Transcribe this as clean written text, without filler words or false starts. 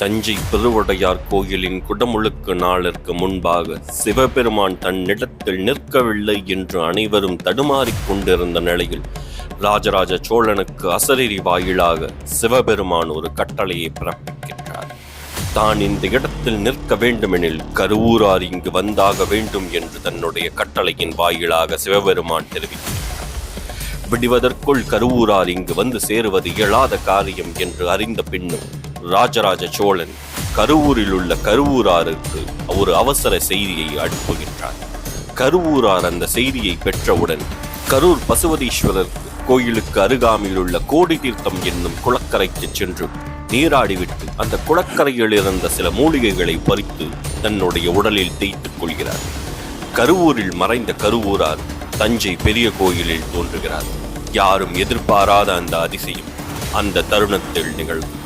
தஞ்சை பெருவுடையார் கோயிலின் குடமுழுக்கு நாளிற்கு முன்பாக சிவபெருமான் தன்னிடத்தில் நிற்கவில்லை என்று அனைவரும் தடுமாறிக் கொண்டிருந்த நிலையில் ராஜராஜ சோழனுக்கு அசரீரி வாயிலாக சிவபெருமான் ஒரு கட்டளையை பிறப்பிக்கின்றார். தான் இந்த இடத்தில் நிற்க வேண்டுமெனில் கருவூரார் இங்கு வந்தாக வேண்டும் என்று தன்னுடைய கட்டளையின் வாயிலாக சிவபெருமான் தெரிவித்தார். விடுவதற்குள் கருவூரார் இங்கு வந்து சேருவது இயலாத காரியம் என்று அறிந்த பின்னும் ராஜராஜ சோழன் கருவூரில் உள்ள கருவூராருக்கு ஒரு அவசர செய்தியை அனுப்புகின்றார். கருவூரார் அந்த செய்தியை பெற்றவுடன் கரூர் பசுபதீஸ்வரர் கோயிலுக்கு அருகாமையில் உள்ள கோடி தீர்த்தம் என்னும் குளக்கரைக்கு சென்று நீராடிவிட்டு அந்த குளக்கரையில் இருந்த சில மூலிகைகளை பறித்து தன்னுடைய உடலில் தேய்த்துக் கொள்கிறார். கருவூரில் மறைந்த கருவூரார் தஞ்சை பெரிய கோயிலில் தோன்றுகிறார். யாரும் எதிர்பாராத அந்த அதிசயம் அந்த தருணத்தில் நிகழ்வு.